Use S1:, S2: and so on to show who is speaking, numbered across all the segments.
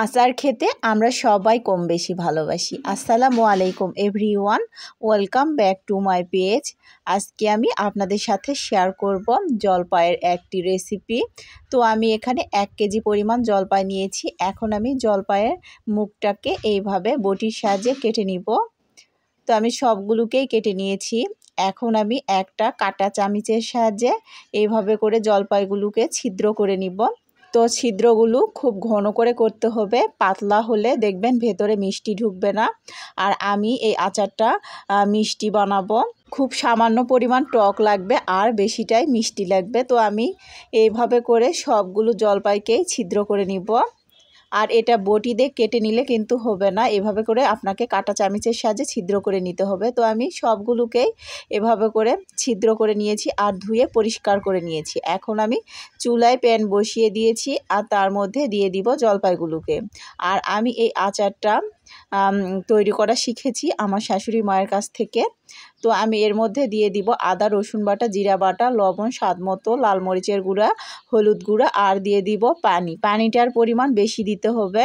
S1: আচার খেতে আমরা সবাই কম বেশি ভালোবাসি। আসসালামু আলাইকুম everyone, welcome back to my page. আজকে আমি আপনাদের সাথে শেয়ার করব জলপাইয়ের একটি রেসিপি। তো আমি এখানে 1 কেজি পরিমাণ জলপাই নিয়েছি। এখন আমি জলপাইয়ের মুখটাকে এইভাবে বটির সাহায্যে কেটে নিব। তো আমি সবগুলোকেই কেটে নিয়েছি। এখন আমি একটা কাঁটা চামচের সাহায্যে এইভাবে করে জলপাইগুলোকে ছিদ্র করে নিব। তো ছিদ্রগুলো খুব ঘন করে করতে হবে, পাতলা হলে দেখবেন ভেতরে মিষ্টি ঢুকবে না। আর আমি এই আচারটা মিষ্টি বানাবো, খুব সামান্য পরিমাণ টক লাগবে আর বেশিটাই মিষ্টি লাগবে। তো আমি এইভাবে করে সবগুলো জলপাইকেই ছিদ্র করে নিব। আর এটা বটি দিয়ে কেটে নিলে কিন্তু হবে না, এভাবে করে আপনাকে কাঁটা চামচের সাহায্যে ছিদ্র করে নিতে হবে। তো আমি সবগুলোকেই এভাবে করে ছিদ্র করে নিয়েছি আর ধুয়ে পরিষ্কার করে নিয়েছি। এখন আমি চুলায় প্যান বসিয়ে দিয়েছি আর তার মধ্যে দিয়ে দিব জলপাইগুলোকে। আর আমি এই আচারটা তৈরি করা শিখেছি আমার শাশুড়ি মায়ের কাছ থেকে। তো আমি এর মধ্যে দিয়ে দিব আদা রসুন বাটা, জিরা বাটা, লবণ স্বাদ মতো, লাল মরিচের গুঁড়া, হলুদ গুঁড়া আর দিয়ে দিব পানি। পানিটার পরিমাণ বেশি দিতে হবে।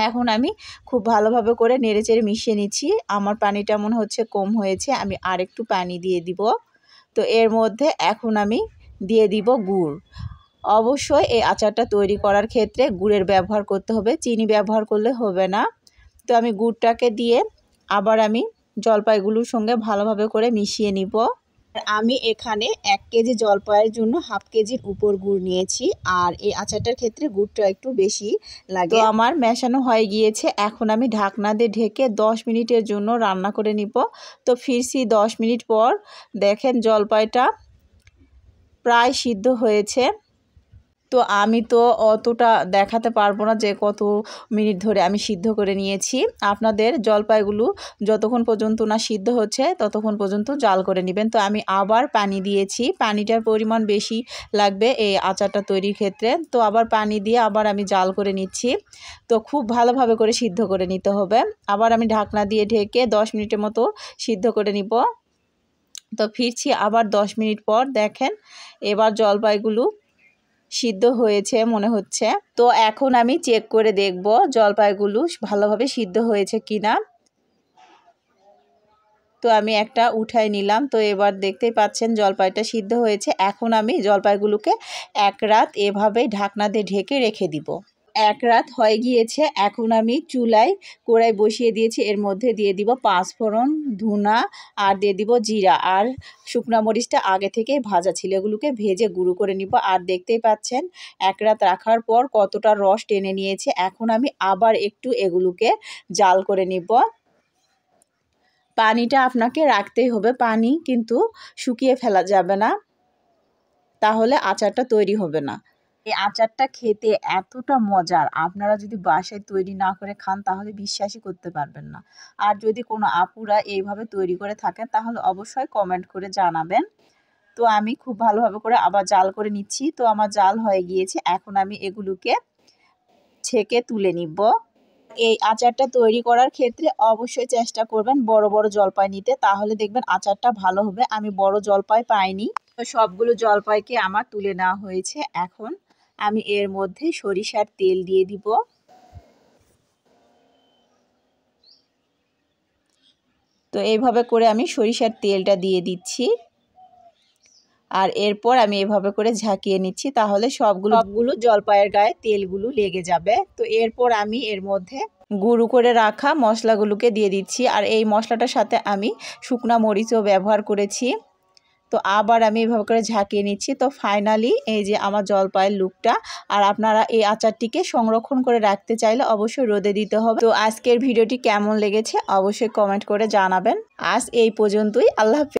S1: এখন আমি খুব ভালোভাবে করে নেড়েচেড়ে মিশিয়ে নিচ্ছি। আমার পানিটা মনে হচ্ছে কম হয়েছে, আমি আর একটু পানি দিয়ে দিব। তো এর মধ্যে এখন আমি দিয়ে দিব গুড়। অবশ্যই এই আচারটা তৈরি করার ক্ষেত্রে গুড়ের ব্যবহার করতে হবে, চিনি ব্যবহার করলে হবে না। তো আমি গুড়টাকে দিয়ে আবার আমি জলপাইগুলোর সঙ্গে ভালোভাবে করে মিশিয়ে নিব। আমি এখানে 1 কেজি জলপাইয়ের জন্য হাফ কেজির উপর গুড় নিয়েছি। আর এই আচারটার ক্ষেত্রে গুড়টা একটু বেশি লাগে। তো আমার মেশানো হয়ে গিয়েছে। এখন আমি ঢাকনা দিয়ে ঢেকে 10 মিনিটের জন্য রান্না করে নিব। তো ফিরছি 10 মিনিট পর, দেখেন জলপাইটা প্রায় সিদ্ধ হয়েছে। তো আমি তো অতটা দেখাতে পারবো না যে কত মিনিট ধরে আমি সিদ্ধ করে নিয়েছি। আপনাদের জলপাইগুলো যতক্ষণ পর্যন্ত না সিদ্ধ হচ্ছে ততক্ষণ পর্যন্ত জাল করে নেবেন। তো আমি আবার পানি দিয়েছি, পানিটার পরিমাণ বেশি লাগবে এই আচারটা তৈরির ক্ষেত্রে। তো আবার পানি দিয়ে আবার আমি জাল করে নিচ্ছি। তো খুব ভালোভাবে করে সিদ্ধ করে নিতে হবে। আবার আমি ঢাকনা দিয়ে ঢেকে 10 মিনিটের মতো সিদ্ধ করে নিব। তো ফিরছি আবার 10 মিনিট পর, দেখেন এবার জলপাইগুলো সিদ্ধ হয়েছে মনে হচ্ছে। তো এখন আমি চেক করে দেখব জলপাইগুলো ভালোভাবে সিদ্ধ হয়েছে কিনা। তো আমি একটা উঠাই নিলাম। তো এবার দেখতেই পাচ্ছেন জলপাইটা সিদ্ধ হয়েছে। এখন আমি জলপাইগুলোকে 1 রাত এভাবেই ঢাকনা দিয়ে ঢেকে রেখে দিব। 1 রাত হয়ে গিয়েছে। এখন আমি চুলায় কড়াই বসিয়ে দিয়েছি, এর মধ্যে দিয়ে দিব 5 ফোড়ন, ধুনা আর দিয়ে দিব জিরা। আর শুকনো মরিচটা আগে থেকে ভাজা ছিল, এগুলোকে ভেজে গুঁড়ো করে নিব। আর দেখতেই পাচ্ছেন 1 রাত রাখার পর কতটা রস টেনে নিয়েছে। এখন আমি আবার একটু এগুলোকে জাল করে নিব। পানিটা আপনাকে রাখতেই হবে, পানি কিন্তু শুকিয়ে ফেলা যাবে না, তাহলে আচারটা তৈরি হবে না। এই আচারটা খেতে এতটা মজার, আপনারা যদি বাসায় তৈরি না করে খান তাহলে বিশ্বাসই করতে পারবেন না। আর যদি কোনো আপুরা এইভাবে তৈরি করে থাকেন তাহলে অবশ্যই কমেন্ট করে জানাবেন। তো আমি খুব ভালোভাবে করে আবার জাল করে নিচ্ছি। তো আমার জাল হয়ে গিয়েছে। এখন আমি এগুলোকে ছেঁকে তুলে নিব। এই আচারটা তৈরি করার ক্ষেত্রে অবশ্যই চেষ্টা করবেন বড় বড় জলপাই নিতে, তাহলে দেখবেন আচারটা ভালো হবে। আমি বড় জলপাই পাইনি, তো সবগুলো জলপাইকে আমার তুলে নেওয়া হয়েছে। এখন আমি এর মধ্যে সরিষার তেল দিয়ে দিব। তো এইভাবে করে আমি সরিষার তেলটা দিয়ে দিচ্ছি। আর এরপর আমি এভাবে করে ঝাঁকিয়ে নিচ্ছি, তাহলে সবগুলো জলপাইয়ের গায়ে তেলগুলো লেগে যাবে। তো এরপর আমি এর মধ্যে গুঁড়ো করে রাখা মশলাগুলোকে দিয়ে দিচ্ছি। আর এই মশলাটার সাথে আমি শুকনা মরিচও ব্যবহার করেছি। তো আবার আমি এভাবে করে ঝাঁকিয়ে নিচ্ছি। তো ফাইনালি এই যে আমার জলপাইয়ের লুকটা। আর আপনারা এই আচারটিকে সংরক্ষণ করে রাখতে চাইলে অবশ্যই রোদে দিতে হবে। তো আজকের ভিডিওটি কেমন লেগেছে অবশ্যই কমেন্ট করে জানাবেন। আজ এই পর্যন্তই। আল্লাহ হাফেজ।